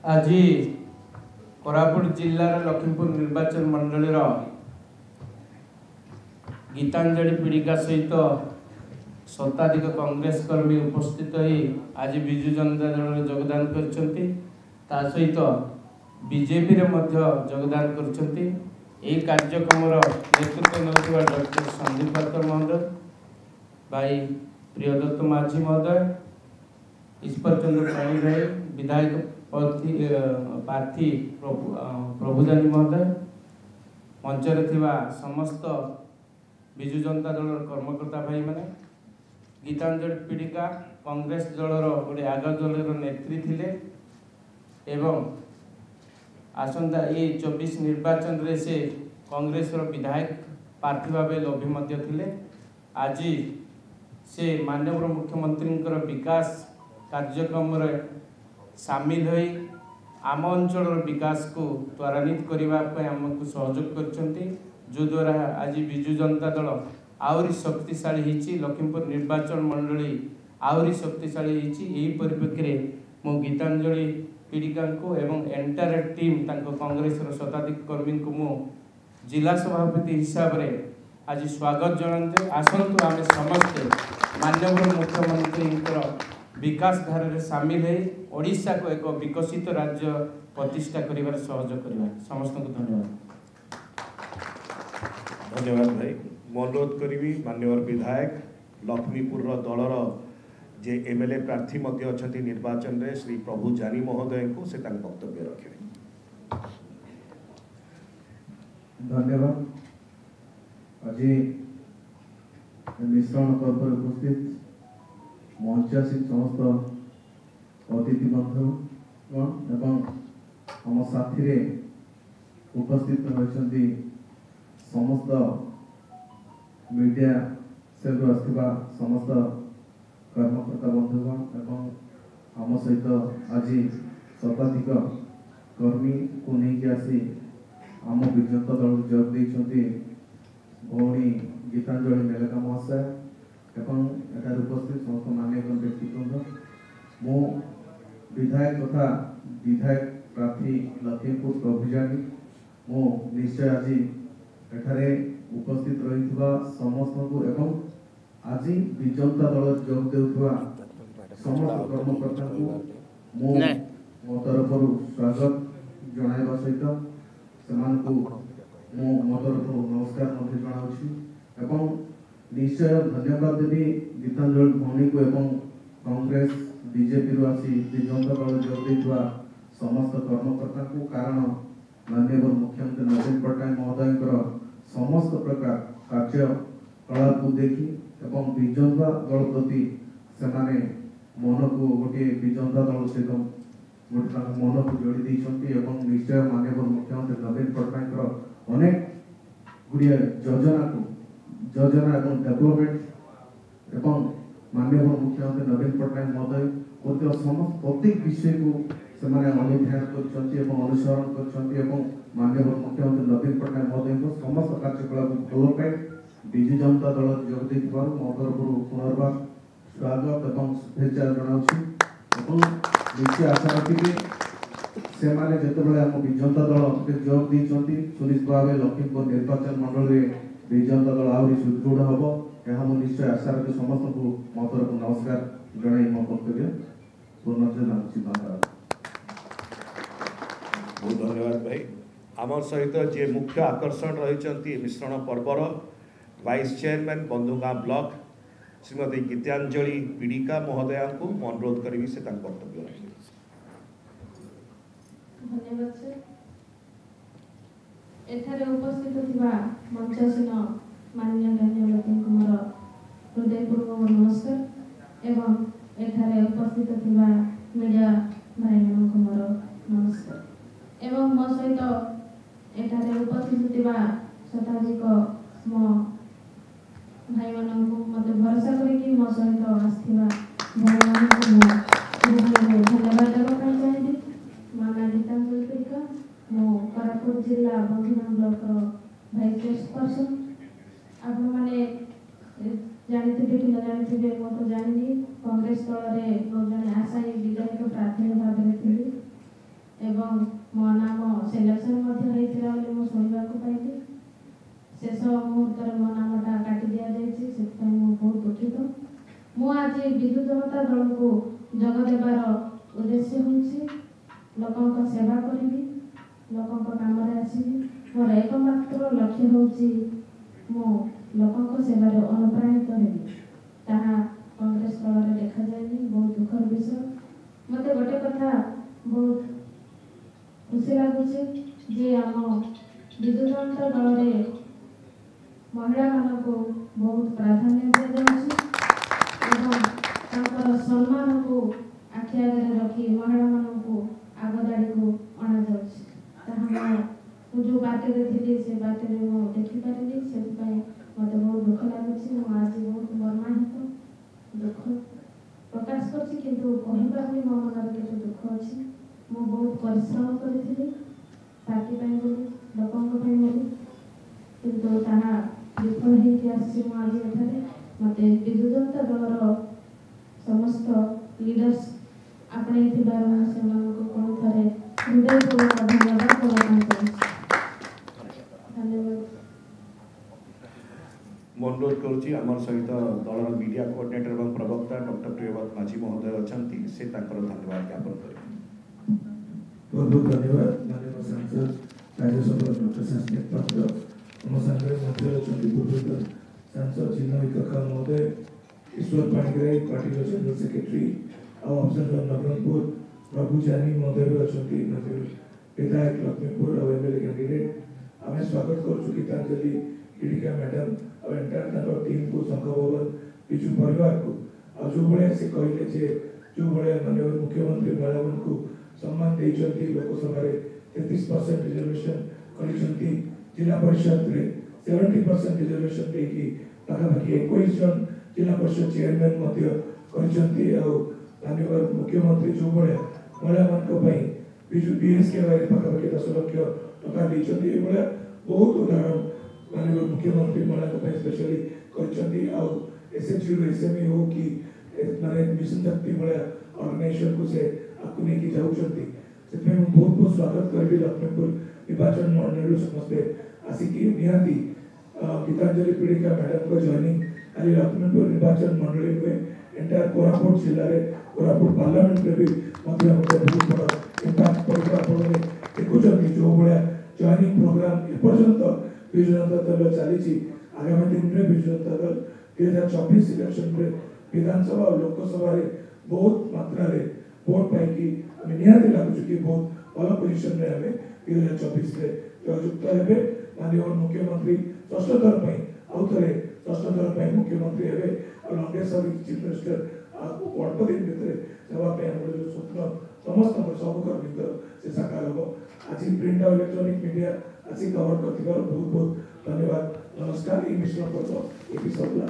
आज कोरापुट जिलार लखीमपुर निर्वाचन मंडल गीतांजलि पीड़िका सहित शताधिक कांग्रेस कर्मी उपस्थित हो आज विजु जनता दल योगदान कर सहित बीजेपी रे योगदान कर कार्यक्रम नेतृत्व नौଥିବା डॉक्टर संदीप पात्र महोदय, भाई प्रियदत्त माझी महोदय, ईश्वर चंद्र पाणी भाई, विधायक प्रार्थी प्रभुजानी महोदय, मंचरे थिबा समस्त विजु जनता दल कर्मकर्ता भाई माने, गीतांजलि पीड़िका कांग्रेस दलर गोटे आग दलर नेत्री थिले एवं आसंता ये 24 निर्वाचन रे से कांग्रेस विधायक प्रार्थी भाव लभी थिले। आज से माननीय मुख्यमंत्री विकास कार्यक्रम सामिल हो आम अंचल विकास को त्वरान्वित करने आमको सहयोग करछंती, जो द्वारा आज विजु जनता दल आहरी शक्तिशाली होती, लखीमपुर निर्वाचन मंडली आहरी शक्तिशाली होती। यही परिप्रेक्षी मो गीतांजलि पीड़िका को एवं एंटायर टीम कांग्रेस शताधिक कर्मी को मो जिला सभापति हिसाब से आज स्वागत जनाते। आसतु आम समस्ते माननीय मुख्यमंत्री विकास धारा सामिल हो ओडिशा को एक विकसित राज्य प्रतिष्ठा कर सहयोग करवा। समस्त को धन्यवाद। धन्यवाद भाई। मैं अनुरोध करी माननीय विधायक लक्ष्मीपुर दलर जे एमएलए प्रार्थी अच्छा निर्वाचन में श्री प्रभु जानी महोदय को से वक्तव्य रखे। धन्यवाद। आज मिश्रण पर्व उपस्थित मंचासीन समस्त अतिथि बंधुगण एवं आम साथी उपस्थित होती समस्त मीडिया सेल आसवा समस्त कर्मकर्ता बंधुगण एवं आम सहित आज शताधिक कर्मी को लेकिन आसी आम विजु जनता दल जोग देती भौणी गीतांजलि मेलका महाशय एवं एठार उपस्थित समस्त मान्यवर व्यक्तिवृंद मो विधायक तथा विधायक प्रार्थी लखीमपुर प्रभुजानी मो निश्चय आज एठारे उपस्थित रही समस्त को एवं आज विजु जनता दल जोग देउथुवा समस्त कर्मकर्ता को मो तरफ स्वागत जणाइबा सहित सेमानकु मो तरफ नमस्कार जनाऊँ एवं निश्चय धन्यवाद देवी गीतांजलि भौणी को एवं कांग्रेस बीजेपी रु आसी विजु जनता दल जोग देउथुवा समस्त कर्मकर्ता को। कारण माननीय मुख्यमंत्री नवीन पट्टनायक महोदय समस्त प्रकार कार्यकलाप को देखी एवं विजु जनता दल प्रति सेमाने मन को गोटे विजु जनता दल सहित गोटे मन को जोड़ी देइछंती एवं निश्चय माननीय मुख्यमंत्री नवीन पट्टनायक अनेक गुड़िया योजना एवं डेवलपमेंट एवं माननीय मुख्यमंत्री नवीन पट्टनायक महोदय होते समस्त प्रत्येक विषय को सेमाने अनुध्यान कर अनुसरण कर माननीय मुख्यमंत्री नवीन पट्टनायक महोदय समस्त कार्यकलाप भल पाए विजु जनता दल जोग दे मो तरफ पुनर्बार स्वागत एवं शुभेच्छा जनाऊँ। निश्चय आशा रखी से माने जितेबाला आम विजु जनता दल जोग देती सुनिश्चित भाव लखीमपुर निर्वाचन मंडल में विजु जनता दल आहरी सुदृढ़ हम यह मुझे निश्चय आशा रखी समस्त को मो तरफ नमस्कार जन मो वक्तव्य पूर्ण धन्यवाद। बहुत धन्यवाद भाई। आम सहित जे मुख्य आकर्षण रही मिश्रण पर्वर vice chairman Bandhugaon block Shrimati Gitanjali Pidika महोदया को अनुरोध करी से वक्तव्य रखे। धन्यवाद सर। एठारे उपस्थित थिबा मंचासीन माननीय धन्यवाद मोर हृदयपूर्वक नमस्कार एवं एठारे उपस्थित थिबा मीडिया भाई मानक मोर नमस्कार एवं मो सहित एठारे उपस्थित थिबा शताधिक मो भाई मानक मते भरोसा करिकि मो सहित आस्थिबा भाई मानक धन्यवाद देबा चाहिए। माना गीतांजलि पीड़िका मो कोरापुट जिला बंधुगाँ ब्लॉक भाइस चेयरपर्सन आप मैंने जानते कि न जानते मो तो जानी कांग्रेस दल में जन आशायी विधायक प्रार्थी भाव में थी ଏବଂ ମୋ ନାମ ସିଲେକ୍ସନ୍ ମଧ୍ୟ ହେଇଥିଲା ବୋଲି ମୁଁ ଶୁଣିବାକୁ ପାଇଲି। ଶେଷ ମୁହୂର୍ତ୍ତରେ ମୋ ନାମଟା କାଟି ଦିଆଯାଇଛି, ସେଥିପାଇଁ ମୁଁ ବହୁତ ଦୁଃଖିତ। ମୁଁ ଆଜି ବିଜୁ ଜନତା ଦଳକୁ ଯୋଗ ଦେବାର ଉଦ୍ଦେଶ୍ୟ ହେଉଛି ଲୋକଙ୍କ ସେବା କରିବି, ଲୋକଙ୍କ କାମରେ ଆସିବି। ମୋର ଏକମାତ୍ର ଲକ୍ଷ୍ୟ ହେଉଛି ମୁଁ ଲୋକଙ୍କ ସେବାରେ ଅନୁପ୍ରାଣିତ ହେବି। ତାହା କଂଗ୍ରେସ ଦଳରେ ଦେଖାଯାଏନି, ବହୁତ ଦୁଃଖର ବିଷୟ। ମୋତେ ଗୋଟେ କଥା ବହୁତ ଖୁସି ଲାଗୁଛି ଯେ ଆମ ବିଜୁ ଜନତା ଦଳରେ ମହିଳାମାନଙ୍କୁ ବହୁତ ପ୍ରାଧାନ୍ୟ ଦିଆଯାଉଛି ଏବଂ ତାଙ୍କର ସମ୍ମାନକୁ ଆଖି ଆଗରେ ରଖି ମହିଳାମାନଙ୍କୁ ଆଗ ଧାଡ଼ିକୁ ଅଣାଯାଉଛି। ତାହା ମୁଁ ଯେଉଁ ପାର୍ଟିରେ ଥିଲି ସେ ପାର୍ଟିରେ ମୁଁ ଦେଖିପାରିଲି, ସେଥିପାଇଁ ମୋତେ ବହୁତ ଦୁଃଖ ଲାଗୁଛି। ମୁଁ ଆଜି ବହୁତ ମର୍ମାହତ ଦୁଃଖ ପ୍ରକାଶ କରୁଛି, କିନ୍ତୁ କହିପାରୁନି ମୋ ମନରେ କେତେ ଦୁଃଖ ଅଛି। ମୁଁ ବହୁତ ପରିଶ୍ରମ କରିଥିଲି ପାର୍ଟି ପାଇଁ ବୋଲି, ଲୋକଙ୍କ ପାଇଁ ବୋଲି, କିନ୍ତୁ ତାହା ବିଫଳ ହେଇକି ଆସିଛି। ମୁଁ ଆଜି ଏଠାରେ ମୋତେ ବିଜୁ ଜନତା ଦଳର ସମସ୍ତ ଲିଡର୍ସ ଆପଣେଇଥିବାରୁ ମୁଁ ସେମାନଙ୍କୁ ପୁଣି ଥରେ ହୃଦୟପୂର୍ବକ ଧନ୍ୟବାଦ ପ୍ରଦାନ କରୁଛି। ଧନ୍ୟବାଦ। ମୁଁ ଅନୁରୋଧ କରୁଛି ଆମର ସହିତ ଦଳର ମିडिया कोऑर्डिनेटर ଏବଂ ପ୍ରବକ୍ତା ଡକ୍ଟର ପ୍ରିୟବତ ମାଝୀ ମହୋଦୟ ଅଛନ୍ତି, ସେ ତାଙ୍କର ଧନ୍ୟବାଦ ଜ୍ଞାପନ କରିବେ। बहुत बहुत धन्यवाद माननीय सांसद राज्यसभा डॉक्टर शास्त्री पात्र ଆମ ସାଙ୍ଗରେ ମଧ୍ୟ ଅଛନ୍ତି ପୂର୍ବତନ ସାଂସଦ ଚିନ୍ମୟ କକା ମହୋଦୟ, ईश्वर पाणिग्राही पार्टी जनरल सेक्रेटरी ଆଉ ଅଫିସର ନବରଙ୍ଗପୁର ପ୍ରଭୁ ଜାନି ମହୋଦୟ ଅଛନ୍ତି, विधायक लक्ष्मीपुर और एमएलए कैंडिडेट। आम स्वागत करुँ गीतांजलि पीड़िका मैडम और एंटायर टीम को संघ भवन विजु परिवार को जो भाया से कहले जो भाया माननीय मुख्यमंत्री महिला को सम्मान देते लोकसभा 33% रिजर्वेशन कर जिला परिषद रे 70% रिजर्वेशन देकी पाखापाखि 21 जन जिला परिषद चेयरमैन माननीय मुख्यमंत्री जो भाया महिला मान विजु बीएसके पाखापाखि 10 लाख टका देते भाया बहुत उदाहरण माननीय मुख्यमंत्री महिला स्पेशली कर एसएचजी एसएमई हो कि माने मिशन शक्ति भाया ऑर्गेनाइजेशन को से आपको लेके जाऊँगी से बहुत बहुत स्वागत करी लक्ष्मीपुर निर्वाचन मंडल समस्ते आसिकी निहाती गीतांजलि पीड़िका मैडम को जॉइनिंग आज लक्ष्मीपुर निर्वाचन मंडल में एंटायर कोरापुट जिले में कोरापुट पार्लियामेंट में भी बहुत बड़ा इम्पैक्ट पड़े देखुं जो भाया जॉइनिंग प्रोग्राम एपर्यंत विजु जनता दल चली आगामी दिन में विजु जनता दल 2024 सिलेक्शन में विधानसभा और लोकसभा बहुत मात्रा वोट पाई निहाती लगुच कि बहुत भल पोजिशन में आम 2024 में जययुक्त हे माननीय मुख्यमंत्री षष्ठ थर आउ थे षष्ठ थर मुख्यमंत्री हे लंकेश्वर चीफ मिनिस्टर अल्प दिन भितर जो स्वप्न समस्त सब भर से साकार हम आज प्रिंट और इलेक्ट्रोनिक मीडिया आसिक कवर कर बहुत बहुत धन्यवाद। नमस्कार। ये मिश्रण पर्व ये भी सबला